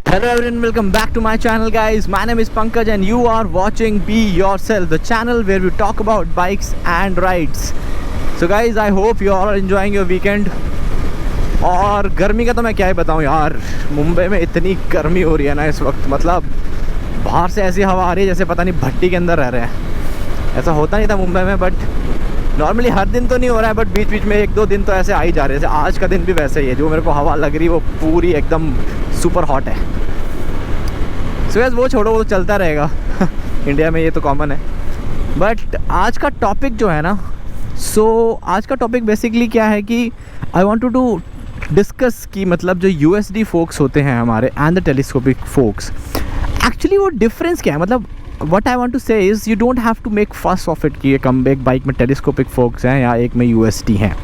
Hello everyone, welcome back to my channel guys. My name is Pankaj and you are watching Be Yourself, the channel where we talk about bikes and rides. So guys, I hope you all are enjoying your weekend. और गर्मी का तो मैं क्या ही बताऊँ यार, मुंबई में इतनी गर्मी हो रही है ना इस वक्त, मतलब बाहर से ऐसी हवा आ रही है जैसे पता नहीं भट्टी के अंदर रह रहे हैं। ऐसा होता नहीं था मुंबई में, बट नॉर्मली हर दिन तो नहीं हो रहा है, बट बीच बीच में एक दो दिन तो ऐसे आ ही जा रहे हैं। आज का दिन भी वैसे ही है, जो मेरे को हवा लग रही है वो पूरी एकदम सुपर हॉट है। सो यार वो छोड़ो, वो तो चलता रहेगा इंडिया में ये तो कॉमन है। बट आज का टॉपिक जो है ना, आज का टॉपिक बेसिकली क्या है कि आई वांट टू डिस्कस कि मतलब जो यूएसडी फोक्स होते हैं हमारे and the telescopic forks, actually वो डिफरेंस क्या है। मतलब what I want to say is you don't have to make fuss of it कि ये कम एक बाइक में टेलीस्कोपिक फोक्स हैं या एक में यूएसडी हैं।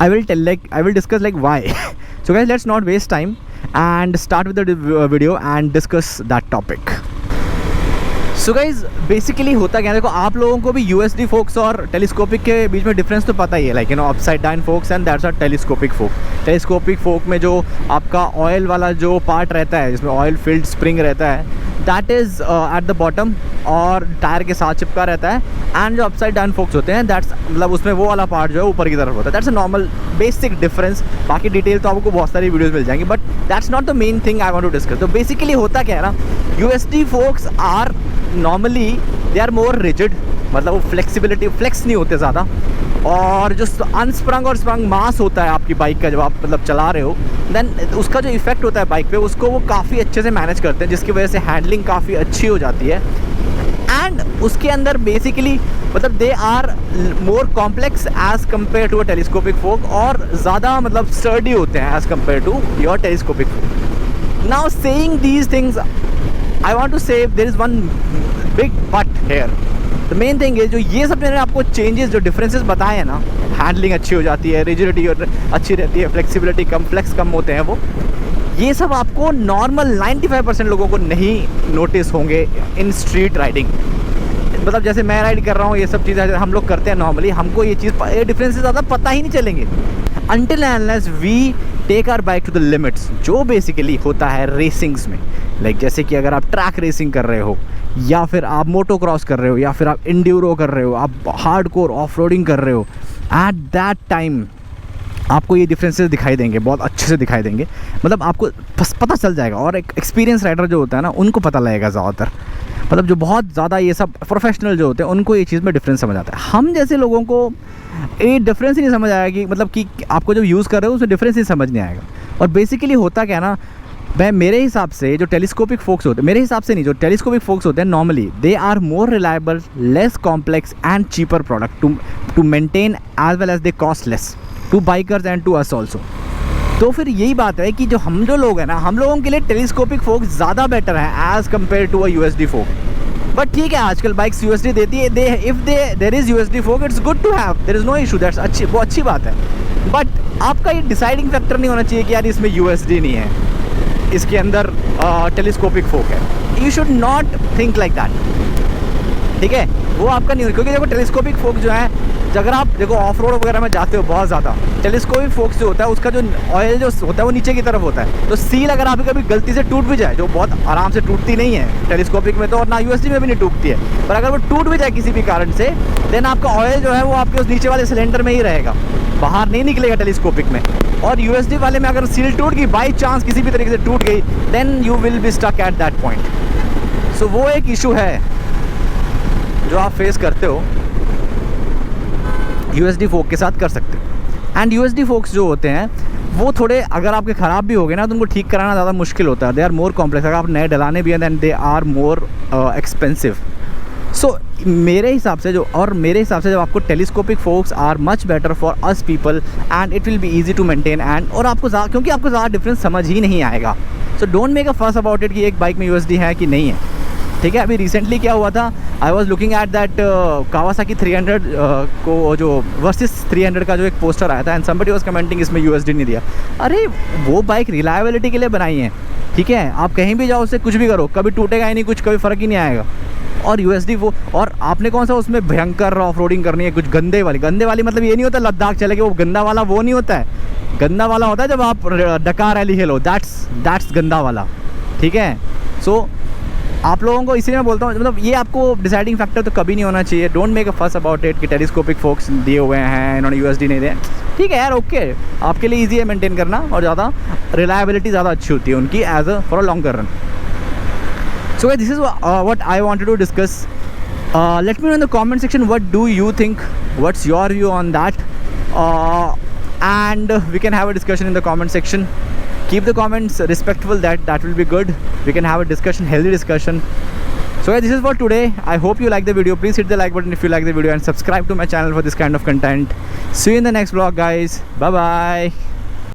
I will discuss like why. So guys, let's not waste time and start with the video and discuss that topic. So guys, basically होता क्या है, देखो आप लोगों को भी USD फोक्स और टेलीस्कोपिक के बीच में डिफरेंस तो पता ही है, like you know upside down focus and that's a telescopic folk. Telescopic फोक में जो आपका ऑयल वाला जो पार्ट रहता है, जिसमें ऑयल फिल्ड स्प्रिंग रहता है, that is at the bottom और टायर के साथ चिपका रहता है। एंड जो अपसाइड डाउन फोक्स होते हैं, दैट्स मतलब उसमें वो वाला पार्ट जो है ऊपर की तरफ होता है। That's a normal basic difference. बाकी डिटेल तो आपको बहुत सारी वीडियोस मिल जाएंगी, but that's not the main thing I want to discuss. तो बेसिकली होता क्या है ना, USD forks are normally they are more rigid, मतलब वो फ्लेक्स नहीं होते ज़्यादा। और जो अनस्प्रंग और स्प्रंग मास होता है आपकी बाइक का, जब आप मतलब चला रहे हो, देन उसका जो इफेक्ट होता है बाइक पे, उसको वो काफ़ी अच्छे से मैनेज करते हैं, जिसकी वजह से हैंडलिंग काफ़ी अच्छी हो जाती है। एंड उसके अंदर बेसिकली मतलब they are more complex as compare to a telescopic fork, और ज़्यादा मतलब स्टर्डी होते हैं as compare to your telescopic fork. Now saying these things, I want to say there is one big but here. The main thing है, जो ये सब मैंने आपको चेंजेस जो डिफरेंसेस बताए हैं ना, हैंडलिंग अच्छी हो जाती है, रिजिडिटी अच्छी रहती है, फ्लेक्सिबिलिटी फ्लेक्स कम होते हैं, वो ये सब आपको नॉर्मल 95% लोगों को नहीं नोटिस होंगे इन स्ट्रीट राइडिंग। मतलब जैसे मैं राइड कर रहा हूँ, ये सब चीज़ें हम लोग करते हैं नॉर्मली, हमको ये डिफरेंसेस ज़्यादा पता ही नहीं चलेंगे until and unless we take our bike to the limits, जो बेसिकली होता है रेसिंग्स में। लाइक जैसे कि अगर आप ट्रैक रेसिंग कर रहे हो, या फिर आप मोटो क्रॉस कर रहे हो, या फिर आप इंड्यूरो कर रहे हो, आप हार्डकोर ऑफ रोडिंग कर रहे हो, एट दैट टाइम आपको ये डिफरेंसेस दिखाई देंगे, बहुत अच्छे से दिखाई देंगे। मतलब आपको पता चल जाएगा, और एक एक्सपीरियंस राइडर जो होता है ना, उनको पता लगेगा ज़्यादातर। मतलब जो बहुत ज़्यादा ये सब प्रोफेशनल जो होते हैं, उनको ये चीज़ में डिफरेंस समझ आता है। हम जैसे लोगों को ये डिफरेंस ही नहीं समझ आएगा कि मतलब कि आपको जो यूज़ कर रहे हो उसमें डिफरेंस ही समझ नहीं आएगा। और बेसिकली होता क्या है ना, मेरे हिसाब से जो टेलीस्कोपिक फोक्स होते हैं, मेरे हिसाब से नहीं, जो टेलीस्कोपिक फोक्स होते हैं normally they are more reliable, less complex and cheaper product to maintain as well as they cost less to bikers and to us also. तो फिर यही बात है कि जो लोग हैं ना, हम लोगों के लिए टेलीस्कोपिक फोक ज़्यादा बेटर है as compare to a USD fork. But ठीक है, आजकल बाइक्स यूएसडी देती है, there is USD fork, it's good to have, there is no issue, that's वो अच्छी बात है। बट आपका ये डिसाइडिंग फैक्टर नहीं होना चाहिए कि यार इसमें यूएसडी नहीं है, इसके अंदर टेलीस्कोपिक फोक है। You should not think like that, ठीक है, वो आपका नहीं हो। क्योंकि देखो टेलीस्कोपिक फोक जो है, अगर आप देखो ऑफ रोड वगैरह में जाते हो बहुत ज़्यादा, टेलीस्कोपिक फोक्स जो होता है उसका जो ऑयल जो होता है वो नीचे की तरफ होता है। तो सील अगर आप कभी गलती से टूट भी जाए, जो बहुत आराम से टूटती नहीं है टेलीस्कोपिक में तो, और ना यूएसडी में भी नहीं टूटती है, पर अगर वो टूट भी जाए किसी भी कारण से, देन आपका ऑयल जो है वो आपके उस नीचे वाले सिलेंडर में ही रहेगा, बाहर नहीं निकलेगा टेलीस्कोपिक में। और यूएसडी वाले में अगर सील टूट गई, बाई चांस किसी भी तरीके से टूट गई, then you will be stuck at that point. So वो एक इशू है जो आप फेस करते हो, यूएसडी फोक के साथ कर सकते हो। एंड यूएसडी फोक्स जो होते हैं वो थोड़े, अगर आपके ख़राब भी हो गए ना, तो उनको ठीक कराना ज़्यादा मुश्किल होता है। दे आर मोर कॉम्प्लेक्स, अगर आप नए डलाने भी हैं than they are more expensive. So मेरे हिसाब से जब आपको telescopic forks are much better for us people and it will be easy to maintain, and और आपको क्योंकि आपको ज़्यादा डिफरेंस समझ ही नहीं आएगा। सो डोंट मेक अ फस अबाउट इट कि एक बाइक में यूएसडी है कि नहीं है, ठीक है। अभी रिसेंटली क्या हुआ था, I was looking at that Kawasaki 300 को, जो वर्सेस 300 का जो एक पोस्टर आया था, एंड समबडी वाज कमेंटिंग इसमें यूएसडी नहीं दिया। अरे वो बाइक रिलायबिलिटी के लिए बनाई है, ठीक है, आप कहीं भी जाओ उससे कुछ भी करो, कभी टूटेगा ही नहीं कुछ, कभी फ़र्क ही नहीं आएगा। और USD वो, और आपने कौन सा उसमें भयंकर ऑफ रोडिंग करनी है, कुछ गंदे वाली मतलब ये नहीं होता लद्दाख चले गए, वो गंदा वाला वो नहीं होता है। गंदा वाला होता है जब आप डकार रैली खेलो, दैट्स गंदा वाला, ठीक है। सो आप लोगों को इसलिए मैं बोलता हूँ, मतलब ये आपको डिसाइडिंग फैक्टर तो कभी नहीं होना चाहिए। डोंट मेक अ फस अबाउट इट कि टेलीस्कोपिक फोक्स दिए हुए हैं इन्होंने, USD नहीं दिए, ठीक है यार, ओके, आपके लिए ईजी है मेंटेन करना, और ज़्यादा रिलायबिलिटी ज़्यादा अच्छी होती है उनकी as a for a longer run. So this is what I wanted to discuss. Let me know in the comment section what do you think, what's your view on that, and we can have a discussion in the comment section. Keep the comments respectful, that will be good. We can have a discussion, healthy discussion. So this is for today. I hope you like the video. Please hit the like button if you like the video, and subscribe to my channel for this kind of content. See you in the next vlog, guys. Bye bye.